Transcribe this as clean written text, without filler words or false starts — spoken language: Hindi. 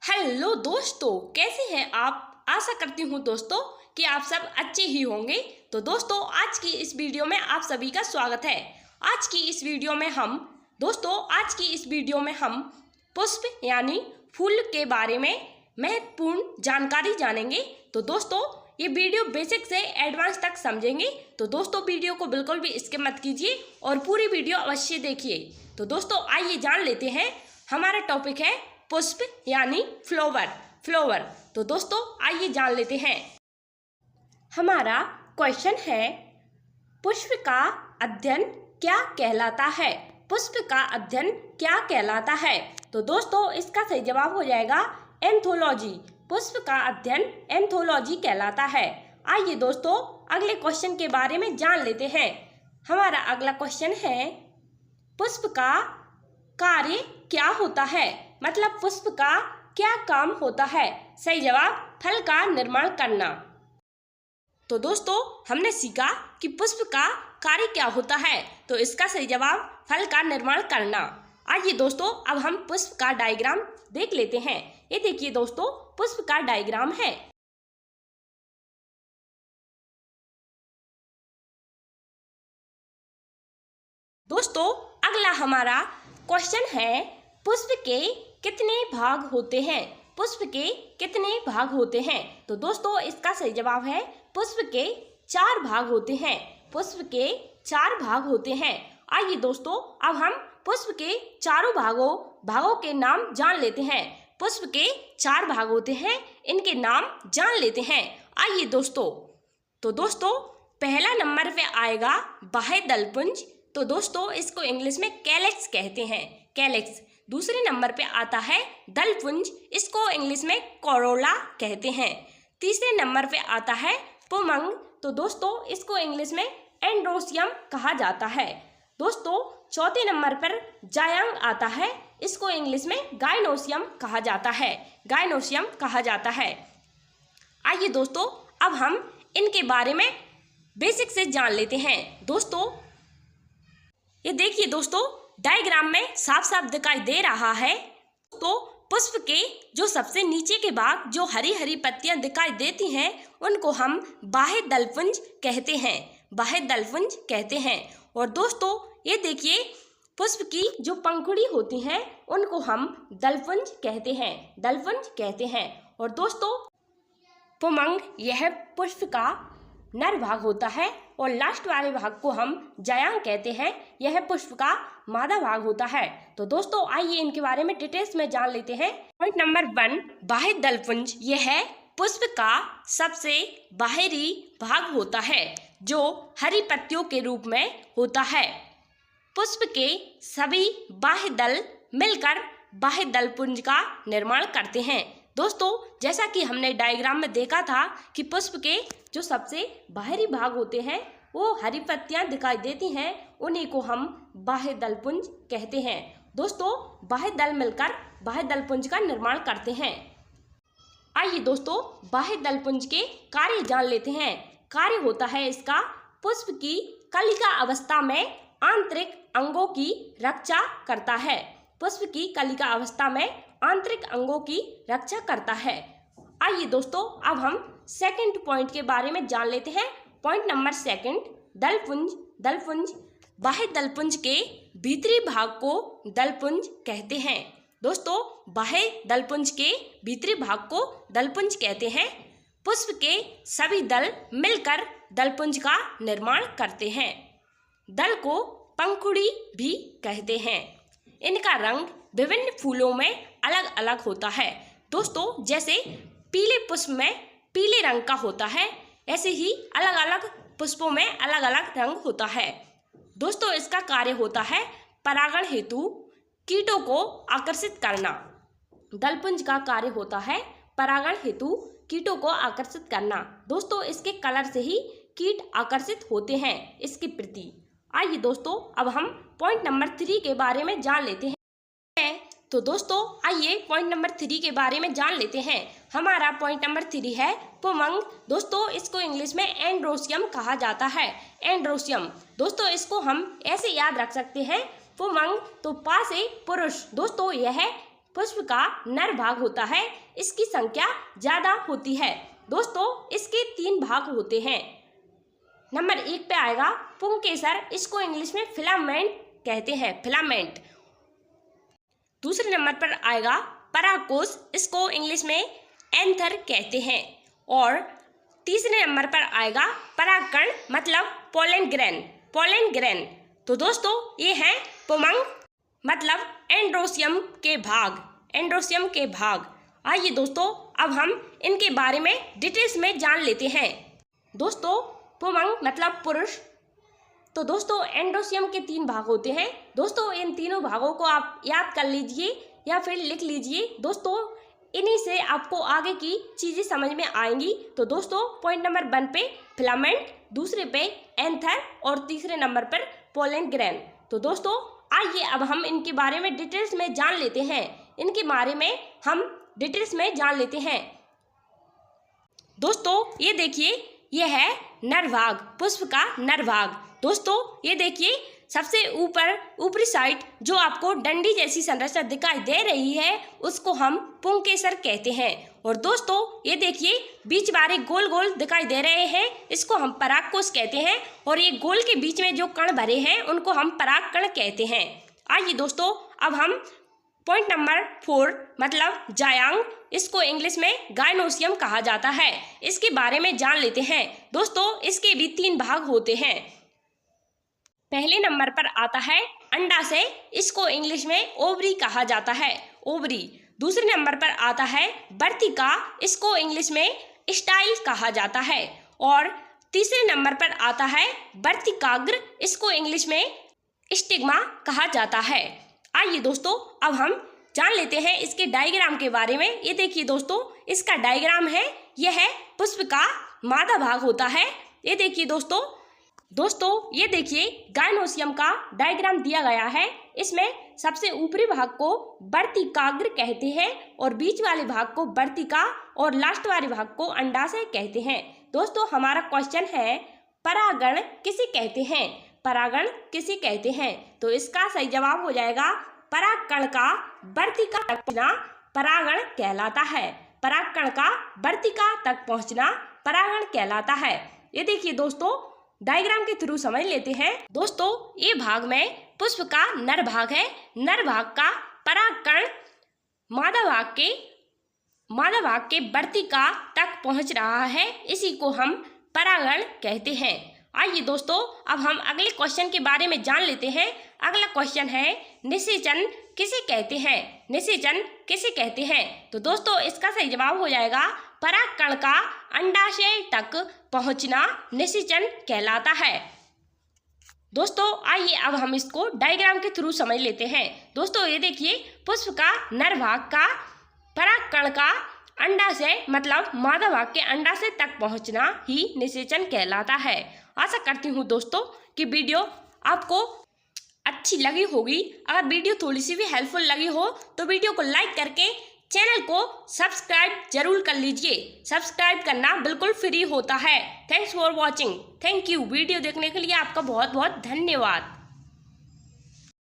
हेलो दोस्तों, कैसे हैं आप। आशा करती हूँ दोस्तों कि आप सब अच्छे ही होंगे। तो दोस्तों आज की इस वीडियो में आप सभी का स्वागत है। आज की इस वीडियो में हम पुष्प यानी फूल के बारे में महत्वपूर्ण जानकारी जानेंगे। तो दोस्तों ये वीडियो बेसिक से एडवांस तक समझेंगे। तो दोस्तों वीडियो को बिल्कुल भी स्किप मत कीजिए और पूरी वीडियो अवश्य देखिए। तो दोस्तों आइए जान लेते हैं। हमारा टॉपिक है पुष्प यानी फ्लावर। तो दोस्तों आइए जान लेते हैं। हमारा क्वेश्चन है, पुष्प का अध्ययन क्या कहलाता है। पुष्प का अध्ययन क्या कहलाता है। तो दोस्तों इसका सही जवाब हो जाएगा एंथोलॉजी। पुष्प का अध्ययन एंथोलॉजी कहलाता है। आइए दोस्तों अगले क्वेश्चन के बारे में जान लेते हैं। हमारा अगला क्वेश्चन है, पुष्प का कार्य क्या होता है। मतलब पुष्प का क्या काम होता है। सही जवाब फल का निर्माण करना। तो दोस्तों हमने सीखा कि पुष्प का कार्य क्या होता है। तो इसका सही जवाब फल का निर्माण करना। आइए दोस्तों अब हम पुष्प का डायग्राम देख लेते हैं। ये देखिए दोस्तों पुष्प का डायग्राम है। दोस्तों अगला हमारा क्वेश्चन है, पुष्प के कितने भाग होते हैं। पुष्प के कितने भाग होते हैं। तो दोस्तों इसका सही जवाब है पुष्प के 4 भाग होते हैं। पुष्प के 4 भाग होते हैं। आइए दोस्तों अब हम पुष्प के चारों भागों के नाम जान लेते हैं। पुष्प के 4 भाग होते हैं, इनके नाम जान लेते हैं। आइए दोस्तों, तो दोस्तों पहला नंबर पे आएगा बाह्य दलपुंज। तो दोस्तों इसको इंग्लिश में कैलेक्स कहते हैं, कैलेक्स। दूसरे नंबर पे आता है दलपुंज, इसको इंग्लिश में कोरोला कहते हैं। तीसरे नंबर पे आता है पुमंग। तो दोस्तों इसको इंग्लिश में एंड्रोसियम कहा जाता है। दोस्तों चौथे नंबर पर जायांग आता है, इसको इंग्लिश में गाइनोसियम कहा जाता है, गाइनोसियम कहा जाता है। आइए दोस्तों अब हम इनके बारे में बेसिक से जान लेते हैं। दोस्तों ये देखिए दोस्तों डायग्राम में साफ साफ दिखाई दे रहा है। तो पुष्प के जो सबसे नीचे के भाग जो हरी हरी पत्तियां दिखाई देती हैं उनको हम बाह्य दलपुंज कहते हैं, बाह्य दलपुंज कहते हैं। और दोस्तों ये देखिए पुष्प की जो पंखुड़ी होती हैं उनको हम दलपुंज कहते हैं, दलपुंज कहते हैं। और दोस्तों पुमंग यह पुष्प का नर भाग होता है और लास्ट वाले भाग को हम जायांग कहते हैं, यह पुष्प का मादा भाग होता है। तो दोस्तों आइए इनके बारे में डिटेल्स में जान लेते हैं। पॉइंट नंबर 1, बाह्य दलपुंज यह पुष्प का सबसे बाहरी भाग होता है जो हरी पत्तियों के रूप में होता है। पुष्प के सभी बाह्य दल मिलकर बाह्य दलपुंज का निर्माण करते हैं। दोस्तों जैसा कि हमने डायग्राम में देखा था कि पुष्प के जो सबसे बाहरी भाग होते हैं वो हरी पत्तियां दिखाई देती हैं, उन्हीं को हम बाह्य दलपुंज कहते हैं। दोस्तों बाह्य दल मिलकर बाह्य दलपुंज का निर्माण करते हैं। आइए दोस्तों बाह्य दलपुंज के कार्य जान लेते हैं। कार्य होता है इसका, पुष्प की कलिका अवस्था में आंतरिक अंगों की रक्षा करता है। पुष्प की कलिका अवस्था में आंतरिक अंगों की रक्षा करता है। आइए दोस्तों अब हम सेकंड पॉइंट के बारे में जान लेते हैं। Point number 2, दलपुंज। बाह्य दलपुंज के भीतरी भाग को दलपुंज कहते हैं। दोस्तों बाह्य दलपुंज के भीतरी भाग को दलपुंज कहते हैं। पुष्प के सभी दल मिलकर दलपुंज का निर्माण करते हैं। दल को पंखुड़ी भी कहते हैं। इनका रंग विभिन्न फूलों में अलग अलग होता है। दोस्तों जैसे पीले पुष्प में पीले रंग का होता है, ऐसे ही अलग अलग पुष्पों में अलग अलग रंग होता है। दोस्तों इसका कार्य होता है परागण हेतु कीटों को आकर्षित करना। दलपुंज का कार्य होता है परागण हेतु कीटों को आकर्षित करना। दोस्तों इसके कलर से ही कीट आकर्षित होते हैं इसके प्रति। आइए दोस्तों अब हम पॉइंट नंबर 3 के बारे में जान लेते हैं। तो दोस्तों आइए पॉइंट नंबर 3 के बारे में जान लेते हैं। हमारा पॉइंट नंबर 3 है पुमंग। दोस्तों इसको इंग्लिश में एंड्रोसियम कहा जाता है, एंड्रोसियम। दोस्तों इसको हम ऐसे याद रख सकते हैं, पुमंग तो पा से पुरुष। दोस्तों यह पुष्प का नर भाग होता है, इसकी संख्या ज़्यादा होती है। दोस्तों इसके 3 भाग होते हैं। नंबर 1 पे आएगा पुंकेसर, इसको इंग्लिश में फिलामेंट कहते हैं, फिलामेंट। दूसरे नंबर पर आएगा परागकोश, इसको इंग्लिश में एंथर कहते हैं। और तीसरे नंबर पर आएगा परागकण मतलब पोलन ग्रेन, पोलन ग्रेन। तो दोस्तों ये हैं पुमंग मतलब एंड्रोसियम के भाग, एंड्रोसियम के भाग। आइए दोस्तों अब हम इनके बारे में डिटेल्स में जान लेते हैं। दोस्तों पुमंग मतलब पुरुष। तो दोस्तों एंड्रोसियम के 3 भाग होते हैं। दोस्तों इन तीनों भागों को आप याद कर लीजिए या फिर लिख लीजिए। दोस्तों इन्हीं से आपको आगे की चीज़ें समझ में आएंगी। तो दोस्तों पॉइंट नंबर 1 पे फिलामेंट, दूसरे पे एंथर और तीसरे नंबर पर पोलन ग्रेन। तो दोस्तों आइए अब हम इनके बारे में डिटेल्स में जान लेते हैं। इनके बारे में हम डिटेल्स में जान लेते हैं। दोस्तों ये देखिए, ये है नर भाग, पुष्प का नर भाग। दोस्तों ये देखिए सबसे ऊपरी साइड जो आपको डंडी जैसी संरचना दिखाई दे रही है उसको हम पुंकेसर कहते हैं। और दोस्तों ये देखिए बीच वाले गोल गोल दिखाई दे रहे हैं, इसको हम परागकोश कहते हैं। और ये गोल के बीच में जो कण भरे हैं उनको हम परागकण कहते हैं। आइए दोस्तों अब हम पॉइंट नंबर 4 मतलब जायांग, इसको इंग्लिश में गायनोसियम कहा जाता है, इसके बारे में जान लेते हैं। दोस्तों इसके भी 3 भाग होते हैं। पहले नंबर पर आता है अंडाशय, इसको इंग्लिश में ओवरी कहा जाता है, ओवरी। दूसरे नंबर पर आता है वर्तिका, इसको इंग्लिश में स्टाइल कहा जाता है। और तीसरे नंबर पर आता है वर्तिकाग्र, इसको इंग्लिश में स्टिग्मा कहा जाता है। आइए दोस्तों अब हम जान लेते हैं इसके डायग्राम के बारे में। ये देखिए दोस्तों इसका डायग्राम है, यह है पुष्प का मादा भाग होता है। ये देखिए दोस्तों ये देखिए गायनोसियम का डायग्राम दिया गया है। इसमें सबसे ऊपरी भाग को वर्तिकाग्र कहते हैं और बीच वाले भाग को वर्तिका और लास्ट वाले भाग को अंडाशय कहते हैं। दोस्तों हमारा क्वेश्चन है परागण किसे कहते हैं, परागण किसे कहते हैं? तो इसका सही जवाब हो जाएगा परागकण का वर्तिका तक पहुंचना परागण कहलाता है। परागकण का वर्तिका तक पहुंचना परागण कहलाता है। ये देखिए दोस्तों डायग्राम के थ्रू समझ लेते हैं। दोस्तों ये भाग में पुष्प का नर भाग है, नर भाग का परागकण मादा भाग के वर्तिका तक पहुंच रहा है, इसी को हम परागण कहते हैं। आइए दोस्तों अब हम अगले क्वेश्चन के बारे में जान लेते हैं। अगला क्वेश्चन है निषेचन किसे कहते हैं, निषेचन किसे कहते हैं? तो दोस्तों इसका सही जवाब हो जाएगा परागकण का अंडाशय तक पहुंचना निषेचन कहलाता है। दोस्तों आइए अब हम इसको डायग्राम के थ्रू समझ लेते हैं। दोस्तों ये देखिए पुष्प का नर भाग का परागकण का अंडाशय मतलब मादा भाग के अंडाशय तक पहुंचना ही निषेचन कहलाता है। आशा करती हूँ दोस्तों कि वीडियो आपको अच्छी लगी होगी। अगर वीडियो थोड़ी सी भी हेल्पफुल लगी हो तो वीडियो को लाइक करके चैनल को सब्सक्राइब जरूर कर लीजिए। सब्सक्राइब करना बिल्कुल फ्री होता है। Thanks for watching, thank you. Video देखने के लिए आपका बहुत बहुत धन्यवाद।